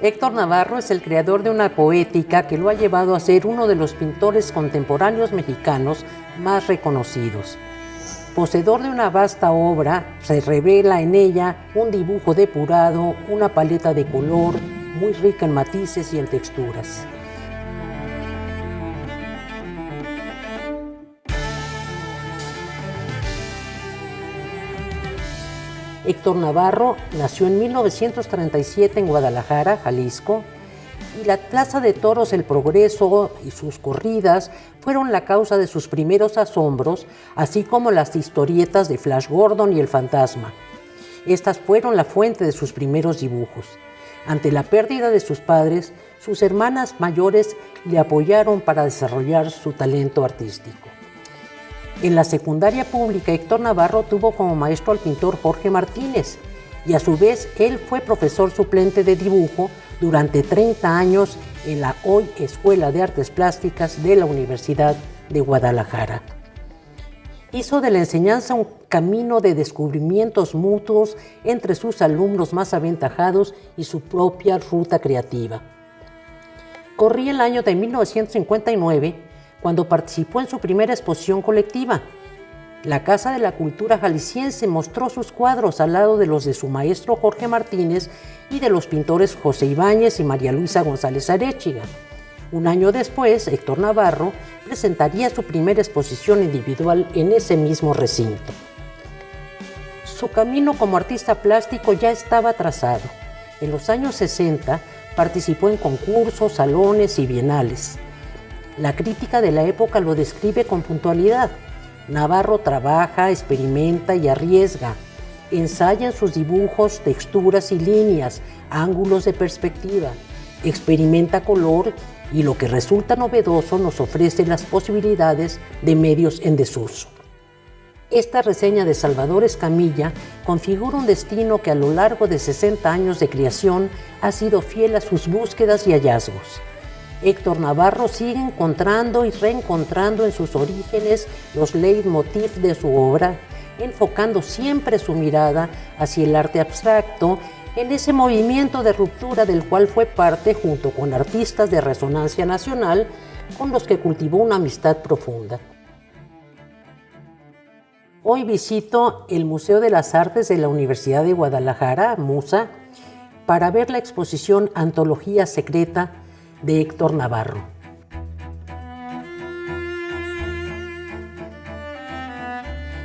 Héctor Navarro es el creador de una poética que lo ha llevado a ser uno de los pintores contemporáneos mexicanos más reconocidos. Poseedor de una vasta obra, se revela en ella un dibujo depurado, una paleta de color muy rica en matices y en texturas. Héctor Navarro nació en 1937 en Guadalajara, Jalisco, y la Plaza de Toros El Progreso y sus corridas fueron la causa de sus primeros asombros, así como las historietas de Flash Gordon y El Fantasma. Estas fueron la fuente de sus primeros dibujos. Ante la pérdida de sus padres, sus hermanas mayores le apoyaron para desarrollar su talento artístico. En la secundaria pública, Héctor Navarro tuvo como maestro al pintor Jorge Martínez y a su vez él fue profesor suplente de dibujo durante 30 años en la hoy Escuela de Artes Plásticas de la Universidad de Guadalajara. Hizo de la enseñanza un camino de descubrimientos mutuos entre sus alumnos más aventajados y su propia ruta creativa. Corría el año de 1959 cuando participó en su primera exposición colectiva. La Casa de la Cultura Jalisciense mostró sus cuadros al lado de los de su maestro Jorge Martínez y de los pintores José Ibáñez y María Luisa González Aréchiga. Un año después, Héctor Navarro presentaría su primera exposición individual en ese mismo recinto. Su camino como artista plástico ya estaba trazado. En los años 60 participó en concursos, salones y bienales. La crítica de la época lo describe con puntualidad. Navarro trabaja, experimenta y arriesga. Ensaya en sus dibujos texturas y líneas, ángulos de perspectiva. Experimenta color y lo que resulta novedoso nos ofrece las posibilidades de medios en desuso. Esta reseña de Salvador Escamilla configura un destino que a lo largo de 60 años de creación ha sido fiel a sus búsquedas y hallazgos. Héctor Navarro sigue encontrando y reencontrando en sus orígenes los leitmotiv de su obra, enfocando siempre su mirada hacia el arte abstracto, en ese movimiento de ruptura del cual fue parte junto con artistas de resonancia nacional con los que cultivó una amistad profunda. Hoy visito el Museo de las Artes de la Universidad de Guadalajara, MUSA, para ver la exposición Antología Secreta de Héctor Navarro.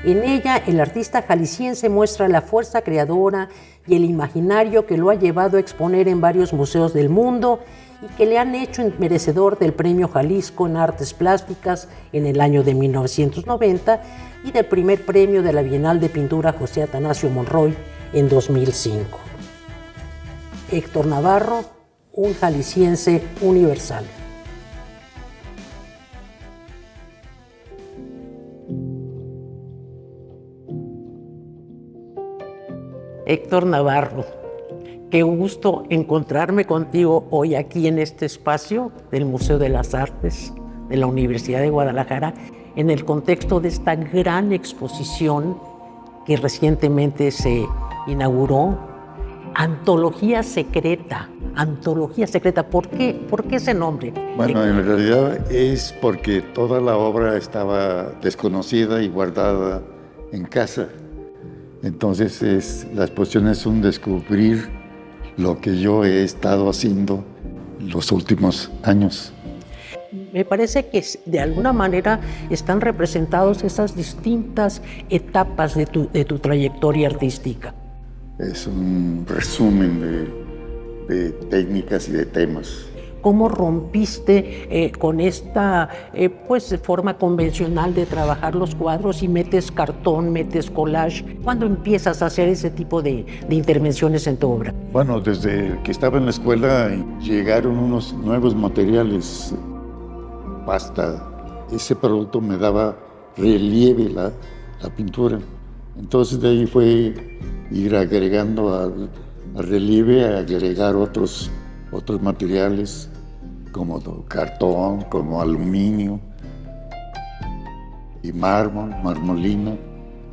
En ella, el artista jalisciense muestra la fuerza creadora y el imaginario que lo ha llevado a exponer en varios museos del mundo y que le han hecho merecedor del Premio Jalisco en Artes Plásticas en el año de 1990 y del primer premio de la Bienal de Pintura José Atanasio Monroy en 2005. Héctor Navarro, un jalisciense universal. Héctor Navarro, qué gusto encontrarme contigo hoy aquí en este espacio del Museo de las Artes de la Universidad de Guadalajara, en el contexto de esta gran exposición que recientemente se inauguró, Antología Secreta. Antología Secreta, ¿por qué ese nombre? Bueno, en realidad es porque toda la obra estaba desconocida y guardada en casa. Entonces la exposición es un descubrir lo que yo he estado haciendo los últimos años. Me parece que de alguna manera están representados esas distintas etapas de tu trayectoria artística. Es un resumen de técnicas y de temas. ¿Cómo rompiste con esta forma convencional de trabajar los cuadros y metes cartón, metes collage? ¿Cuándo empiezas a hacer ese tipo de intervenciones en tu obra? Bueno, desde que estaba en la escuela llegaron unos nuevos materiales, pasta. Ese producto me daba relieve la pintura. Entonces de ahí fue ir agregando al relieve, agregar otros materiales como cartón, como aluminio y mármol, marmolina.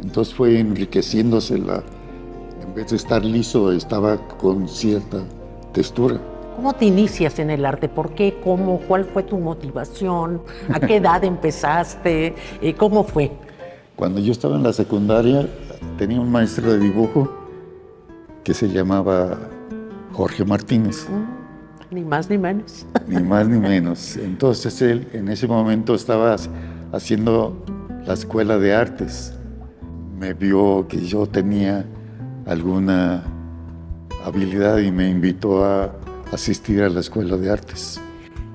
Entonces fue enriqueciéndose en vez de estar liso, estaba con cierta textura. ¿Cómo te inicias en el arte? ¿Por qué? ¿Cómo? ¿Cuál fue tu motivación? ¿A qué edad empezaste? ¿Cómo fue? Cuando yo estaba en la secundaria, tenía un maestro de dibujo que se llamaba Jorge Martínez. Ni más ni menos. Ni más ni menos. Entonces él en ese momento estaba haciendo la escuela de artes. Me vio que yo tenía alguna habilidad y me invitó a asistir a la escuela de artes.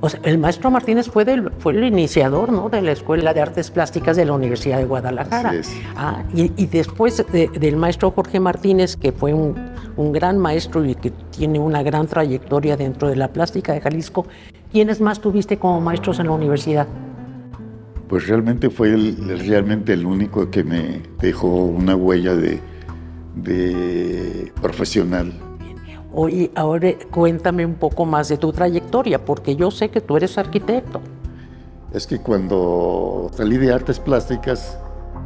O sea, el maestro Martínez fue el iniciador, ¿no?, de la Escuela de Artes Plásticas de la Universidad de Guadalajara. Así es. Y después del maestro Jorge Martínez, que fue un gran maestro y que tiene una gran trayectoria dentro de la plástica de Jalisco, ¿quiénes más tuviste como maestros en la universidad? Pues realmente fue realmente el único que me dejó una huella de profesional. Oye, ahora cuéntame un poco más de tu trayectoria, porque yo sé que tú eres arquitecto. Es que cuando salí de artes plásticas,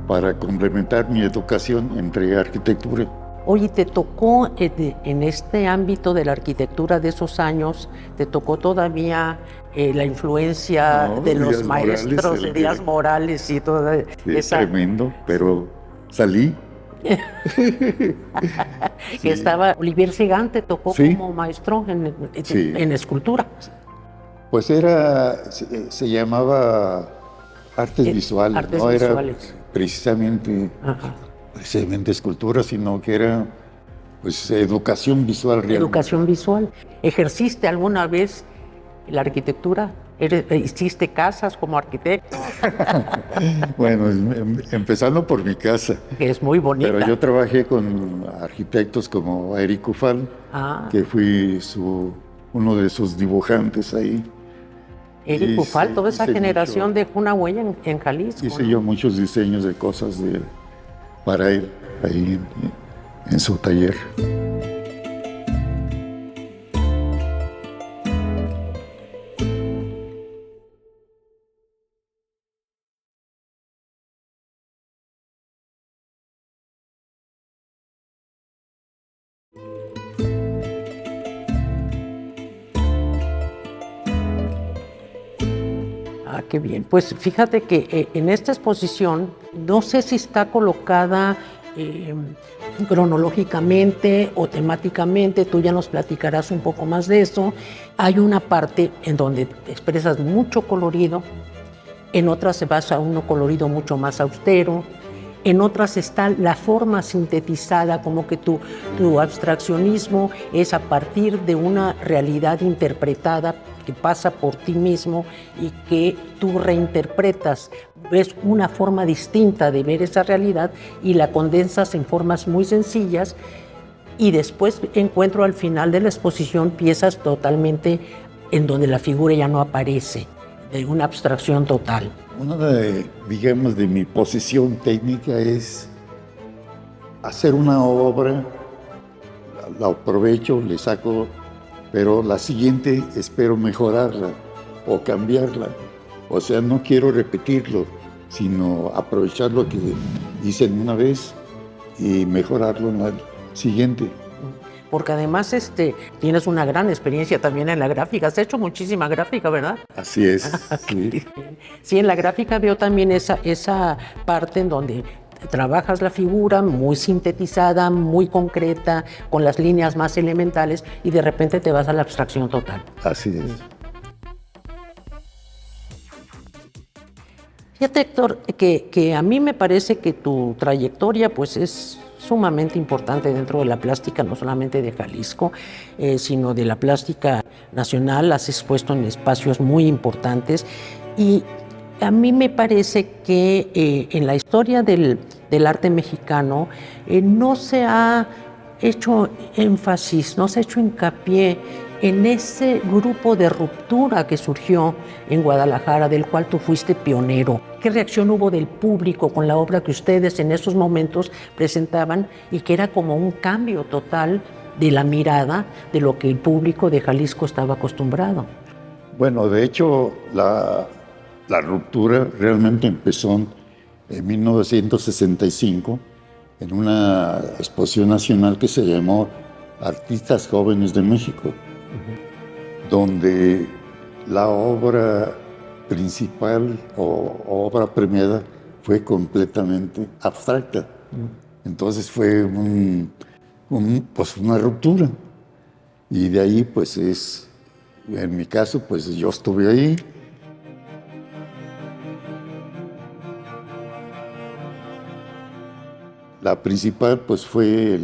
para complementar mi educación, entré a arquitectura. Oye, ¿te tocó en este ámbito de la arquitectura de esos años, te tocó todavía la influencia de los Díaz maestros, Morales, de Díaz Morales y toda esa... Tremendo, pero salí. Que estaba Olivier Segán, te tocó Sí. como maestro Sí. en escultura. Pues se llamaba artes visuales, artes no visuales. era precisamente escultura, sino que era pues educación visual realmente. Educación visual. ¿Ejerciste alguna vez la arquitectura? ¿Hiciste casas como arquitecto? Bueno, empezando por mi casa. Que es muy bonita. Pero yo trabajé con arquitectos como Eric Ufal, que fui uno de sus dibujantes ahí. Eric Ufal, toda esa hice generación dejó una huella en Jalisco. Hice ¿no? yo muchos diseños de cosas para él ahí en su taller. Ah, qué bien. Pues fíjate que en esta exposición, no sé si está colocada cronológicamente o temáticamente, tú ya nos platicarás un poco más de eso. Hay una parte en donde expresas mucho colorido, en otras se basa un colorido mucho más austero, en otras está la forma sintetizada, como que tu abstraccionismo es a partir de una realidad interpretada que pasa por ti mismo y que tú reinterpretas. Ves una forma distinta de ver esa realidad y la condensas en formas muy sencillas, y después encuentro al final de la exposición piezas totalmente en donde la figura ya no aparece, de una abstracción total. Una de mi posición técnica es hacer una obra, la aprovecho, le saco, pero la siguiente espero mejorarla o cambiarla. O sea, no quiero repetirlo, sino aprovechar lo que hice en una vez y mejorarlo en la siguiente. Porque además tienes una gran experiencia también en la gráfica. Has hecho muchísima gráfica, ¿verdad? Así es. Sí. Sí, en la gráfica veo también esa parte en donde trabajas la figura muy sintetizada, muy concreta, con las líneas más elementales, y de repente te vas a la abstracción total. Así es. Fíjate, Héctor, que a mí me parece que tu trayectoria pues es sumamente importante dentro de la plástica, no solamente de Jalisco, sino de la plástica nacional. Has expuesto en espacios muy importantes, y a mí me parece que en la historia del arte mexicano no se ha hecho énfasis, no se ha hecho hincapié en ese grupo de ruptura que surgió en Guadalajara, del cual tú fuiste pionero. ¿Qué reacción hubo del público con la obra que ustedes en esos momentos presentaban, y que era como un cambio total de la mirada de lo que el público de Jalisco estaba acostumbrado? Bueno, de hecho, la ruptura realmente empezó en 1965 en una exposición nacional que se llamó Artistas Jóvenes de México. donde la obra principal o obra premiada fue completamente abstracta. Entonces fue pues una ruptura. Y de ahí, pues en mi caso, pues yo estuve ahí. La principal, pues fue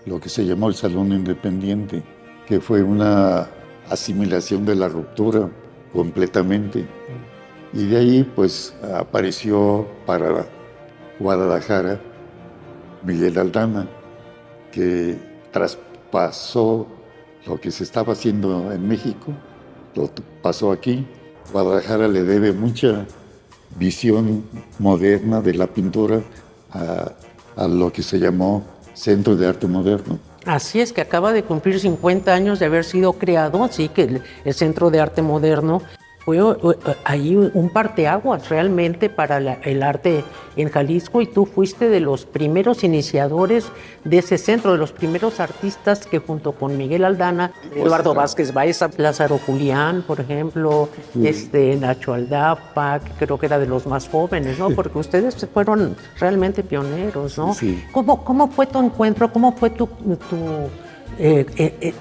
lo que se llamó el Salón Independiente, que fue una asimilación de la ruptura completamente. Y de ahí, pues, apareció para Guadalajara Miguel Aldana, que traspasó lo que se estaba haciendo en México, lo pasó aquí. Guadalajara le debe mucha visión moderna de la pintura a lo que se llamó Centro de Arte Moderno. Así es, que acaba de cumplir 50 años de haber sido creado, sí, que el Centro de Arte Moderno fue ahí un parteaguas realmente para el arte en Jalisco, y tú fuiste de los primeros iniciadores de ese centro, de los primeros artistas que junto con Miguel Aldana, Eduardo Vázquez Baeza, Lázaro Julián, por ejemplo, Nacho Aldapa, que creo que era de los más jóvenes, ¿no? Porque ustedes fueron realmente pioneros, ¿no? Sí. ¿Cómo fue tu encuentro? ¿Cómo fue tu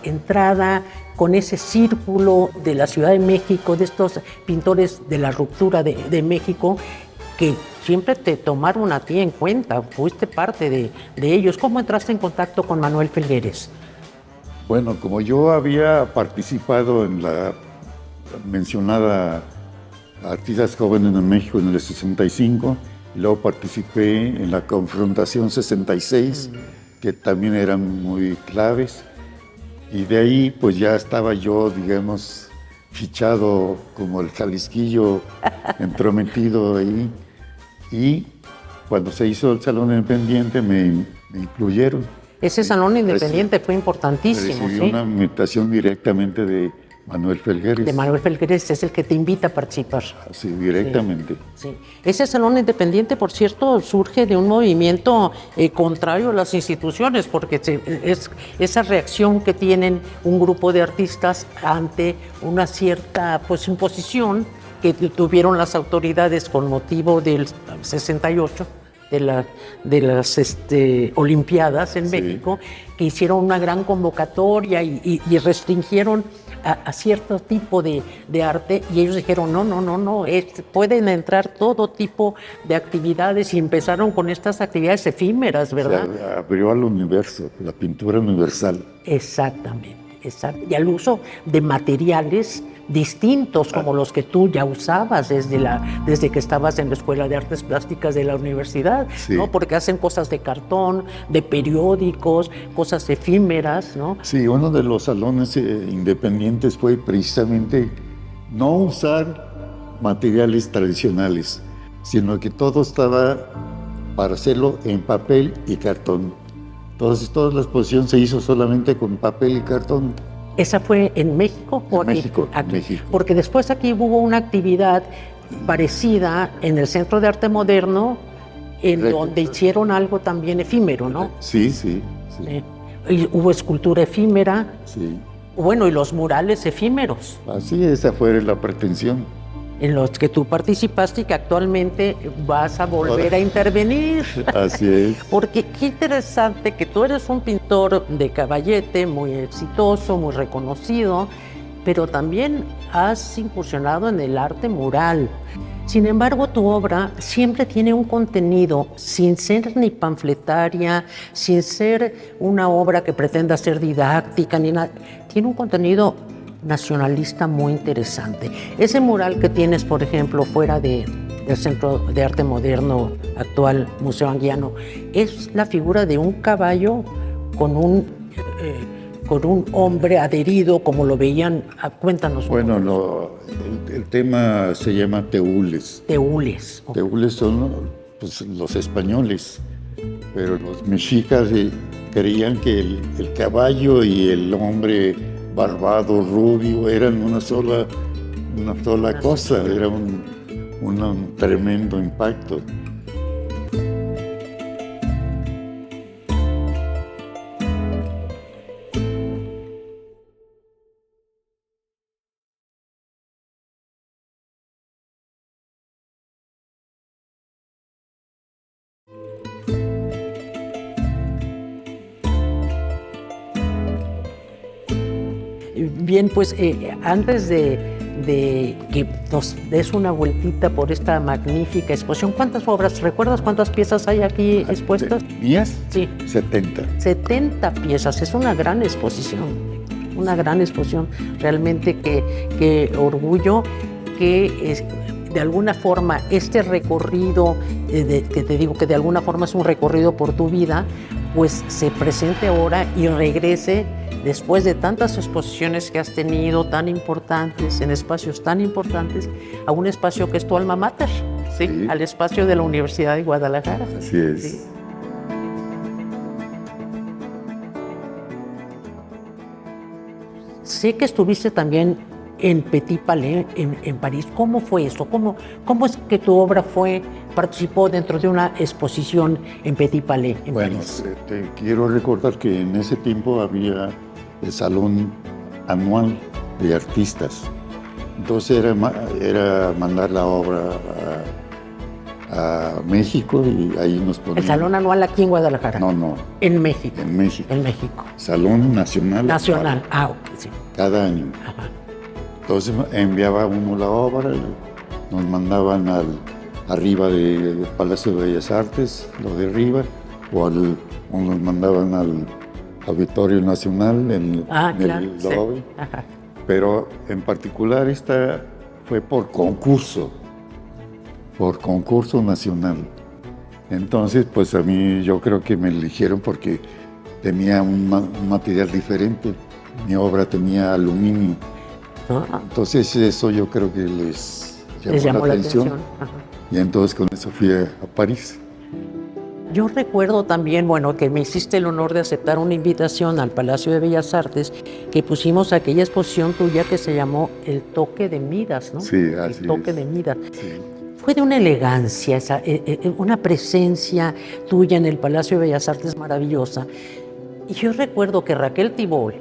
entrada con ese círculo de la Ciudad de México, de estos pintores de la ruptura de México, que siempre te tomaron a ti en cuenta, fuiste parte de ellos? ¿Cómo entraste en contacto con Manuel Felgueres? Bueno, como yo había participado en la mencionada Artistas Jóvenes en México en el 65, y luego participé en la Confrontación 66, que también eran muy claves. Y de ahí, pues ya estaba yo, digamos, fichado como el jalisquillo, entrometido ahí. Y cuando se hizo el Salón Independiente, me incluyeron. Ese Salón Independiente fue importantísimo, Recibí ¿sí? una invitación directamente de Manuel Felgueres. De Manuel Felgueres, es el que te invita a participar. Sí, directamente. Sí. Ese Salón Independiente, por cierto, surge de un movimiento contrario a las instituciones, porque es esa reacción que tienen un grupo de artistas ante una cierta, pues, imposición que tuvieron las autoridades con motivo del 68, de las Olimpiadas en México, que hicieron una gran convocatoria y restringieron a cierto tipo de arte, y ellos dijeron no, pueden entrar todo tipo de actividades, y empezaron con estas actividades efímeras, ¿verdad? Se abrió al universo, la pintura universal. Exactamente, y al uso de materiales distintos como los que tú ya usabas desde que estabas en la Escuela de Artes Plásticas de la universidad, Sí. ¿no? Porque hacen cosas de cartón, de periódicos, cosas efímeras, ¿no? Sí, uno de los salones independientes fue precisamente no usar materiales tradicionales, sino que todo estaba para hacerlo en papel y cartón. Entonces toda la exposición se hizo solamente con papel y cartón. ¿Esa fue en México o aquí? México, Aquí. México. Porque después aquí hubo una actividad parecida en el Centro de Arte Moderno, en donde hicieron algo también efímero, ¿no? Sí. Y hubo escultura efímera, Sí. bueno, y los murales efímeros, Así, esa fue la pretensión. en los que tú participaste y que actualmente vas a volver a intervenir. Así es. Porque qué interesante que tú eres un pintor de caballete muy exitoso, muy reconocido, pero también has incursionado en el arte mural. Sin embargo, tu obra siempre tiene un contenido, sin ser ni panfletaria, sin ser una obra que pretenda ser didáctica, ni nada. Tiene un contenido nacionalista muy interesante. Ese mural que tienes, por ejemplo, fuera del Centro de Arte Moderno, actual Museo Anguiano, es la figura de un caballo con un hombre adherido, como lo veían. Cuéntanos. Bueno, el tema se llama teúles. Teúles. Teúles son, pues, los españoles, pero los mexicas creían que el caballo y el hombre barbado, rubio, eran una sola cosa, era un tremendo impacto. Bien, pues antes de que nos des una vueltita por esta magnífica exposición, ¿cuántas obras? ¿Recuerdas cuántas piezas hay aquí expuestas? ¿Mías? Sí. 70. 70 piezas, es una gran exposición, realmente que orgullo que de alguna forma este recorrido, que te digo que de alguna forma es un recorrido por tu vida, pues se presente ahora y regrese después de tantas exposiciones que has tenido tan importantes, en espacios tan importantes, a un espacio que es tu alma mater, ¿sí? Sí. Al espacio de la Universidad de Guadalajara. Así es. Sí. Sé que estuviste también en Petit Palais, en París. ¿Cómo fue eso? ¿Cómo es que tu obra participó dentro de una exposición en Petit Palais, en París? Te quiero recordar que en ese tiempo había el Salón Anual de Artistas. Entonces era mandar la obra a México y ahí nos ponían. ¿El Salón Anual aquí en Guadalajara? No, En México. en México. En México. Salón Nacional. Nacional. Ok, sí. Cada año. Ajá. Entonces enviaba uno la obra y nos mandaban arriba del Palacio de Bellas Artes, lo de arriba, o nos mandaban al Auditorio Nacional en Claro, el sí. lobby. Ajá. Pero en particular esta fue por concurso nacional. Entonces, pues a mí yo creo que me eligieron porque tenía un material diferente. Mi obra tenía aluminio. Entonces eso yo creo que les llamó la atención. Ajá. Y entonces con eso fui a París. Yo recuerdo también, bueno, que me hiciste el honor de aceptar una invitación al Palacio de Bellas Artes, que pusimos aquella exposición tuya que se llamó El Toque de Midas, ¿no? Sí, así El Toque es. de Midas. Sí. Fue de una elegancia, una presencia tuya en el Palacio de Bellas Artes maravillosa. Y yo recuerdo que Raquel Tibol,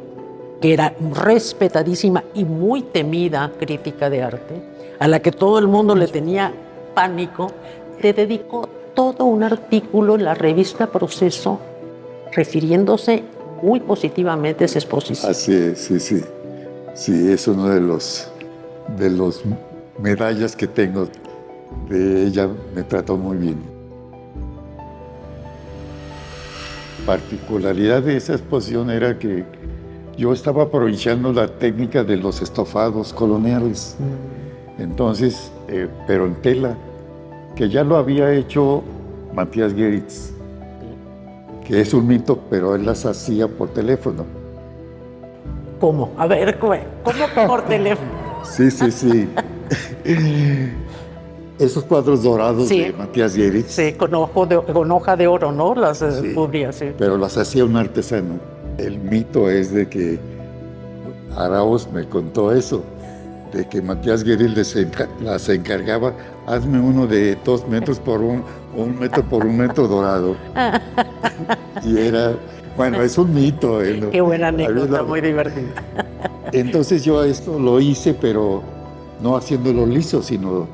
que era respetadísima y muy temida crítica de arte, a la que todo el mundo le tenía pánico, te dedicó todo un artículo en la revista Proceso refiriéndose muy positivamente a esa exposición. Así es, sí. Sí, es uno de los medallas que tengo de ella, me trató muy bien. Particularidad de esa exposición era que yo estaba aprovechando la técnica de los estofados coloniales. Entonces, pero en tela, que ya lo había hecho Matías Geritz, que es un mito, pero él las hacía por teléfono. ¿Cómo? A ver, ¿cómo por teléfono? Sí. Esos cuadros dorados Sí. de Matías Geritz, Sí, con hoja de oro, ¿no? Las Sí. cubría, sí. pero las hacía un artesano. El mito es de que Arauz me contó eso, de que Matías Geritz las encargaba, hazme uno de 2 metros por un metro por 1 metro dorado. Y era, bueno, es un mito. ¿No? Qué buena anécdota, muy divertida. Entonces yo esto lo hice, pero no haciéndolo liso, sino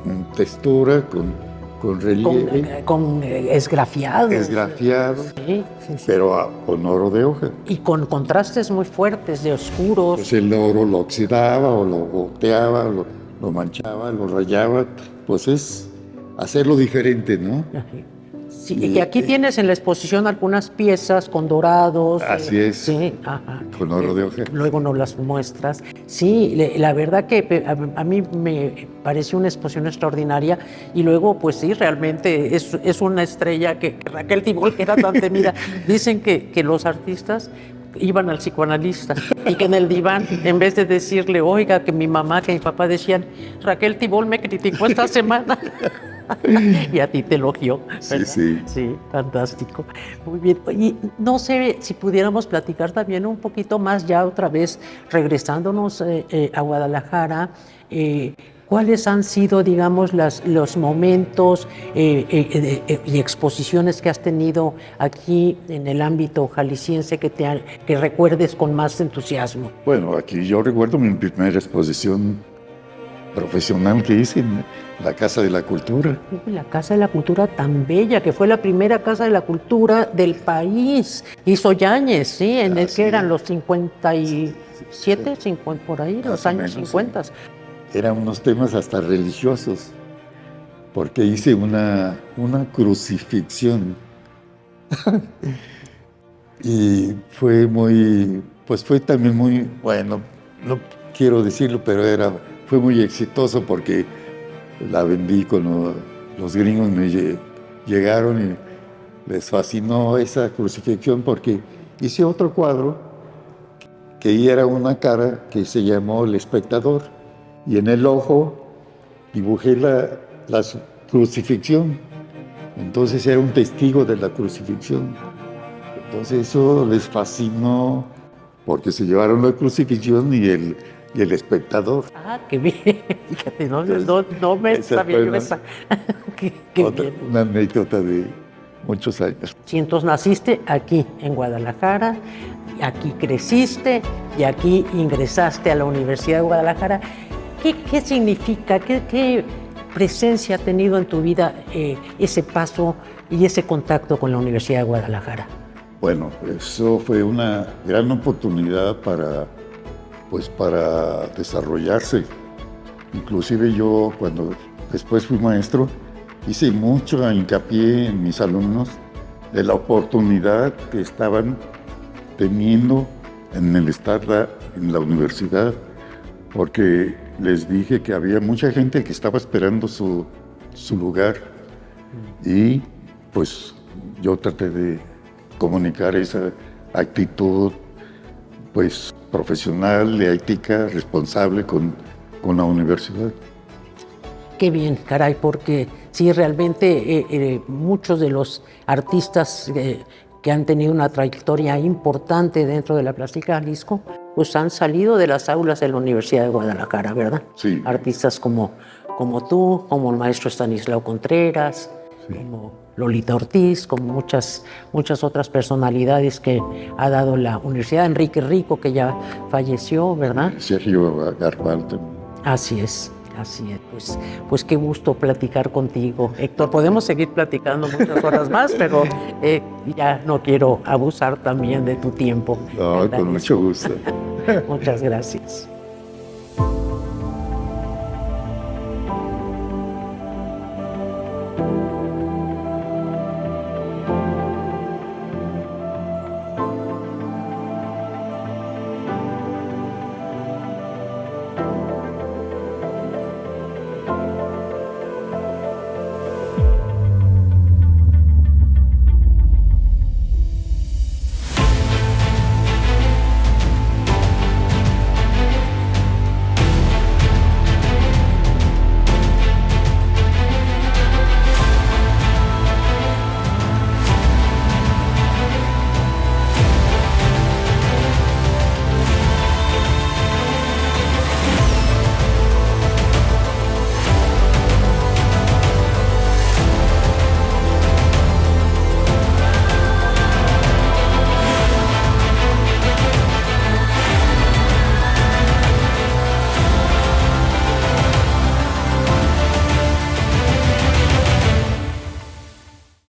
con textura, con relieve, Con esgrafiados. esgrafiado, Sí. pero con oro de hoja. Y con contrastes muy fuertes, de oscuros. Pues el oro lo oxidaba o lo goteaba, lo manchaba, lo rayaba, pues es hacerlo diferente, ¿no? Sí, y aquí tienes en la exposición algunas piezas con dorados. Así es. Sí, ajá. Con oro de hoja. Luego nos las muestras. Sí, la verdad que a mí me pareció una exposición extraordinaria y luego, pues sí, realmente es una estrella que Raquel Tibol, que era tan temida. Dicen que los artistas iban al psicoanalista y que en el diván, en vez de decirle, oiga, que mi mamá, que mi papá, decían, Raquel Tibol me criticó esta semana. Y a ti te elogió. ¿Verdad? Sí. Sí, fantástico. Muy bien. Y no sé si pudiéramos platicar también un poquito más, ya otra vez regresándonos a Guadalajara. ¿Cuáles han sido, digamos, los momentos y exposiciones que has tenido aquí en el ámbito jalisciense que recuerdes con más entusiasmo? Bueno, aquí yo recuerdo mi primera exposición profesional que hice en la Casa de la Cultura. La Casa de la Cultura tan bella, que fue la primera Casa de la Cultura del país. Hizo Yáñez, ¿sí? En el que eran los 57, 50, por ahí, los años 50. Sí. Eran unos temas hasta religiosos, porque hice una crucifixión. Y fue fue también muy, bueno, no quiero decirlo, pero fue muy exitoso porque la vendí con los gringos, llegaron y les fascinó esa crucifixión porque hice otro cuadro que era una cara que se llamó El Espectador y en el ojo dibujé la crucifixión. Entonces era un testigo de la crucifixión. Entonces eso les fascinó porque se llevaron la crucifixión y el espectador. Ah, qué bien. Fíjate, no me sabía yo esa. Qué bien. Una anécdota de muchos años. Sí, entonces naciste aquí en Guadalajara, aquí creciste y aquí ingresaste a la Universidad de Guadalajara. ¿Qué significa, qué presencia ha tenido en tu vida ese paso y ese contacto con la Universidad de Guadalajara? Bueno, eso fue una gran oportunidad para desarrollarse. Inclusive yo, cuando después fui maestro, hice mucho hincapié en mis alumnos de la oportunidad que estaban teniendo en el estar en la universidad, porque les dije que había mucha gente que estaba esperando su lugar y pues yo traté de comunicar esa actitud pues profesional, ética, responsable con la universidad. Qué bien, caray, porque sí, realmente muchos de los artistas que han tenido una trayectoria importante dentro de la plástica Jalisco, pues han salido de las aulas de la Universidad de Guadalajara, ¿verdad? Sí. Artistas como tú, como el maestro Estanislao Contreras, sí, como Lolita Ortiz, como muchas otras personalidades que ha dado la universidad. Enrique Rico, que ya falleció, ¿verdad? Sergio Garbal. Así es. Pues qué gusto platicar contigo, Héctor. Podemos seguir platicando muchas horas más, pero ya no quiero abusar también de tu tiempo. No, con mucho gusto. Muchas gracias.